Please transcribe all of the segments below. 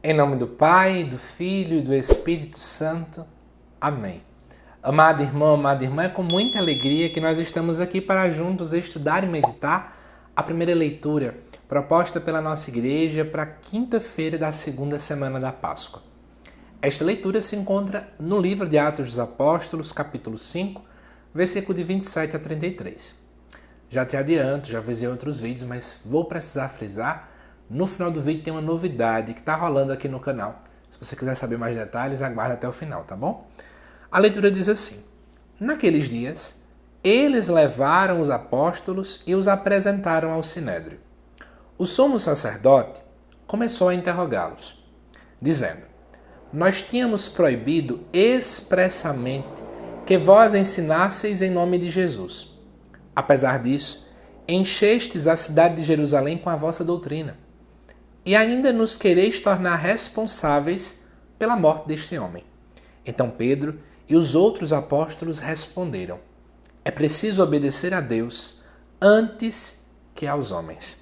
Em nome do Pai, do Filho e do Espírito Santo. Amém. Amado irmão, amada irmã, é com muita alegria que nós estamos aqui para juntos estudar e meditar a primeira leitura proposta pela nossa igreja para a quinta-feira da segunda semana da Páscoa. Esta leitura se encontra no livro de Atos dos Apóstolos, capítulo 5, versículo de 27 a 33. Já te adianto, já avisei em outros vídeos, mas vou precisar frisar. No final do vídeo tem uma novidade que está rolando aqui no canal. Se você quiser saber mais detalhes, aguarde até o final, tá bom? A leitura diz assim: Naqueles dias, eles levaram os apóstolos e os apresentaram ao sinédrio. O sumo sacerdote começou a interrogá-los, dizendo: Nós tínhamos proibido expressamente que vós ensinasseis em nome de Jesus. Apesar disso, enchestes a cidade de Jerusalém com a vossa doutrina. E ainda nos quereis tornar responsáveis pela morte deste homem. Então Pedro e os outros apóstolos responderam: É preciso obedecer a Deus antes que aos homens.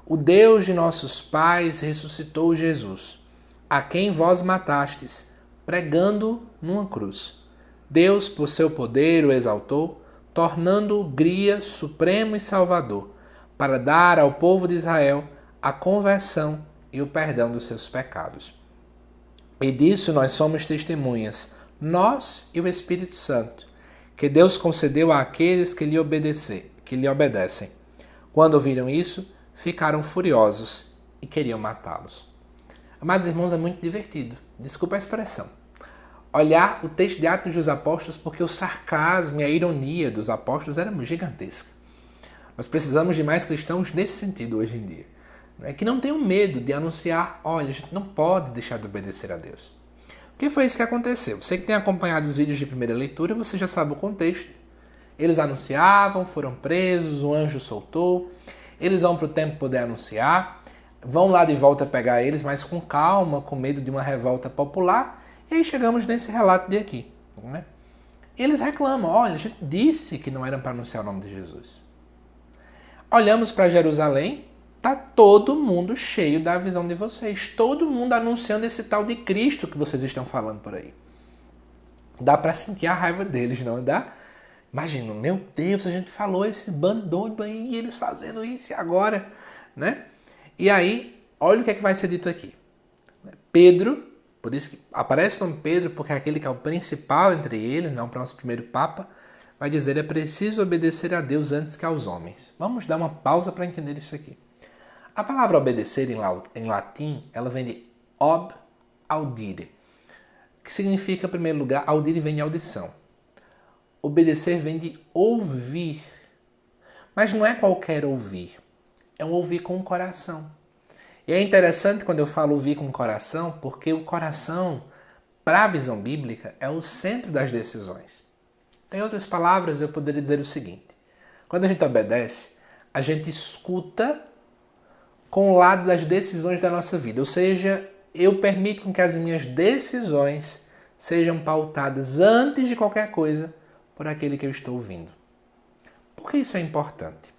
O Deus de nossos pais ressuscitou Jesus, a quem vós matastes, pregando numa cruz. Deus, por seu poder, o exaltou, tornando-o guia supremo e salvador, para dar ao povo de Israel a conversão e o perdão dos seus pecados. E disso nós somos testemunhas, nós e o Espírito Santo, que Deus concedeu àqueles que lhe obedecem. Quando ouviram isso, ficaram furiosos e queriam matá-los. Amados irmãos, é muito divertido, desculpa a expressão, olhar o texto de Atos dos Apóstolos, porque o sarcasmo e a ironia dos apóstolos era gigantesca. Nós precisamos de mais cristãos nesse sentido hoje em dia. Que não tenham medo de anunciar: olha, a gente não pode deixar de obedecer a Deus. O que foi isso que aconteceu? Você que tem acompanhado os vídeos de primeira leitura, você já sabe o contexto. Eles anunciavam, foram presos, o anjo soltou, eles vão para o templo poder anunciar, vão lá de volta pegar eles, mas com calma, com medo de uma revolta popular, e aí chegamos nesse relato de aqui. Né? Eles reclamam: olha, a gente disse que não era para anunciar o nome de Jesus. Olhamos para Jerusalém, tá todo mundo cheio da visão de vocês. Todo mundo anunciando esse tal de Cristo que vocês estão falando por aí. Dá para sentir a raiva deles, não dá? Imagina, meu Deus, a gente falou esse bando doido aí e eles fazendo isso e agora, né? E aí, olha o que é que vai ser dito aqui. Pedro, por isso que aparece o nome Pedro, porque é aquele que é o principal entre eles, não para o nosso primeiro papa, vai dizer: é preciso obedecer a Deus antes que aos homens. Vamos dar uma pausa para entender isso aqui. A palavra obedecer em latim, ela vem de ob audire, que significa, em primeiro lugar, audire vem de audição. Obedecer vem de ouvir. Mas não é qualquer ouvir, é um ouvir com o coração. E é interessante quando eu falo ouvir com o coração, porque o coração, para a visão bíblica, é o centro das decisões. Em outras palavras, eu poderia dizer o seguinte: quando a gente obedece, a gente escuta com o lado das decisões da nossa vida. Ou seja, eu permito com que as minhas decisões sejam pautadas antes de qualquer coisa por aquele que eu estou ouvindo. Por que isso é importante?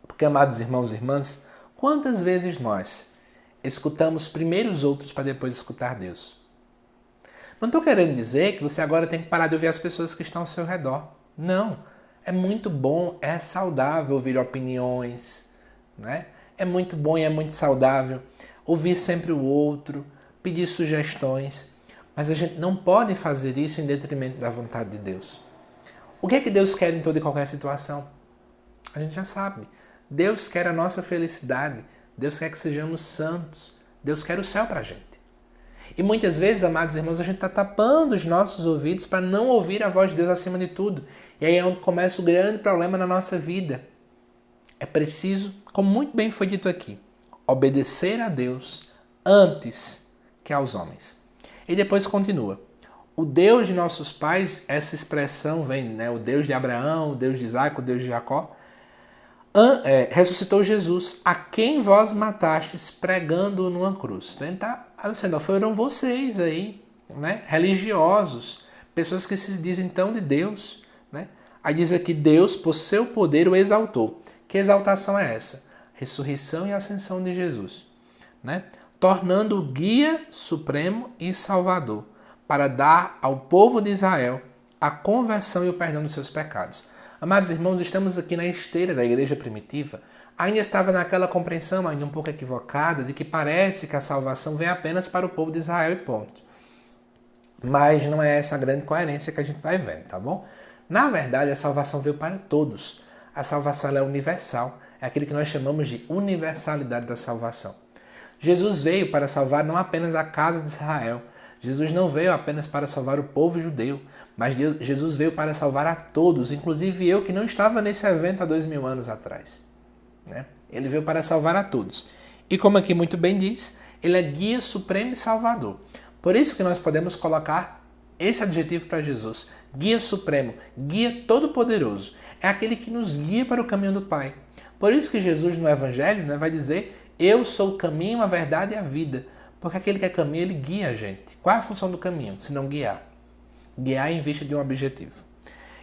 Porque, amados irmãos e irmãs, quantas vezes nós escutamos primeiro os outros para depois escutar Deus? Não estou querendo dizer que você agora tem que parar de ouvir as pessoas que estão ao seu redor. Não. É muito bom, é saudável ouvir opiniões, né? É muito bom e é muito saudável ouvir sempre o outro, pedir sugestões, mas a gente não pode fazer isso em detrimento da vontade de Deus. O que é que Deus quer em toda e qualquer situação? A gente já sabe. Deus quer a nossa felicidade, Deus quer que sejamos santos, Deus quer o céu para a gente. E muitas vezes, amados irmãos, a gente está tapando os nossos ouvidos para não ouvir a voz de Deus acima de tudo. E aí é onde começa o grande problema na nossa vida. É preciso, como muito bem foi dito aqui, obedecer a Deus antes que aos homens. E depois continua: o Deus de nossos pais, essa expressão vem, né? O Deus de Abraão, o Deus de Isaac, o Deus de Jacó, ressuscitou Jesus, a quem vós matastes pregando numa cruz. Então ele está anunciando: foram vocês aí, né? Religiosos, pessoas que se dizem então de Deus, né? Aí diz aqui: Deus, por seu poder, o exaltou. Que exaltação é essa? Ressurreição e ascensão de Jesus, né? tornando o guia supremo e salvador, para dar ao povo de Israel a conversão e o perdão dos seus pecados. Amados irmãos, estamos aqui na esteira da igreja primitiva. Ainda estava naquela compreensão, ainda um pouco equivocada, de que parece que a salvação vem apenas para o povo de Israel e ponto. Mas não é essa a grande coerência que a gente vai vendo, tá bom? Na verdade, a salvação veio para todos. A salvação ela é universal. É aquilo que nós chamamos de universalidade da salvação. Jesus veio para salvar não apenas a casa de Israel. Jesus não veio apenas para salvar o povo judeu, mas Jesus veio para salvar a todos, inclusive eu que não estava nesse evento há 2000 anos atrás. Né? Ele veio para salvar a todos. E como aqui muito bem diz, ele é guia supremo e salvador. Por isso que nós podemos colocar esse adjetivo para Jesus. Guia supremo, guia todo-poderoso. É aquele que nos guia para o caminho do Pai. Por isso que Jesus no Evangelho, né, vai dizer: eu sou o caminho, a verdade e a vida. Porque aquele que é caminho, ele guia a gente. Qual é a função do caminho? Se não guiar. Guiar em vista de um objetivo.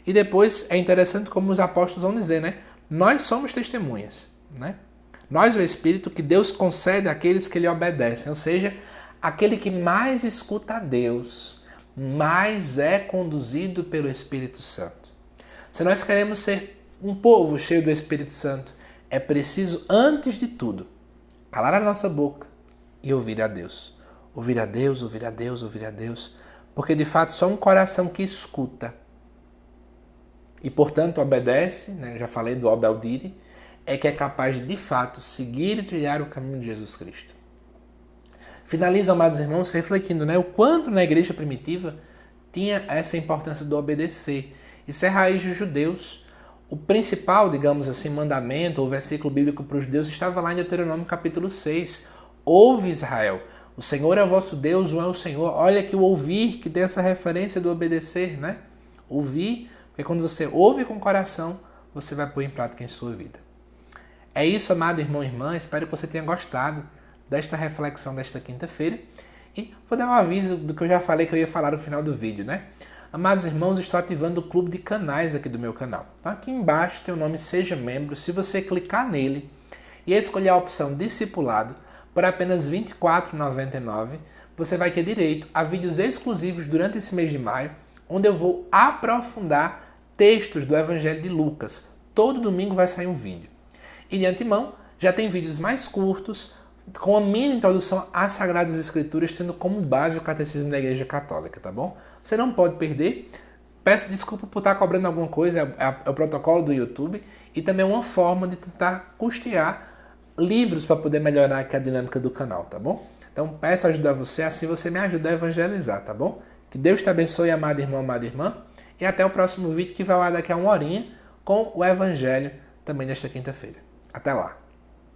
E depois é interessante como os apóstolos vão dizer, né? Nós somos testemunhas. Né? Nós, o Espírito, que Deus concede àqueles que lhe obedecem. Ou seja, aquele que mais escuta a Deus, mais é conduzido pelo Espírito Santo. Se nós queremos ser um povo cheio do Espírito Santo, é preciso, antes de tudo, calar a nossa boca e ouvir a Deus. Ouvir a Deus, ouvir a Deus, ouvir a Deus. Porque, de fato, só um coração que escuta e, portanto, obedece, né? Já falei do obeldire, é que é capaz de fato, seguir e trilhar o caminho de Jesus Cristo. Finalizo, amados irmãos, refletindo, né? O quanto na igreja primitiva tinha essa importância do obedecer. Isso é raiz dos judeus. O principal, digamos assim, mandamento ou versículo bíblico para os judeus estava lá em Deuteronômio capítulo 6. Ouve, Israel, o Senhor é o vosso Deus, um é o Senhor. Olha que o ouvir, que tem essa referência do obedecer, né? Ouvir, porque quando você ouve com o coração, você vai pôr em prática em sua vida. É isso, amado irmão e irmã. Espero que você tenha gostado desta reflexão desta quinta-feira. E vou dar um aviso do que eu já falei que eu ia falar no final do vídeo, né? Amados irmãos, estou ativando o clube de canais aqui do meu canal. Então, aqui embaixo tem o nome Seja Membro. Se você clicar nele e escolher a opção Discipulado, por apenas R$ 24,99, você vai ter direito a vídeos exclusivos durante esse mês de maio, onde eu vou aprofundar textos do Evangelho de Lucas. Todo domingo vai sair um vídeo. E de antemão, já tem vídeos mais curtos, com a minha introdução às Sagradas Escrituras, tendo como base o Catecismo da Igreja Católica, tá bom? Você não pode perder. Peço desculpa por estar cobrando alguma coisa, é o protocolo do YouTube, e também é uma forma de tentar custear livros para poder melhorar aqui a dinâmica do canal, tá bom? Então peço ajuda a você, assim você me ajuda a evangelizar, tá bom? Que Deus te abençoe, amado irmão, amada irmã, e até o próximo vídeo que vai lá daqui a 1 horinha com o Evangelho também desta quinta-feira. Até lá!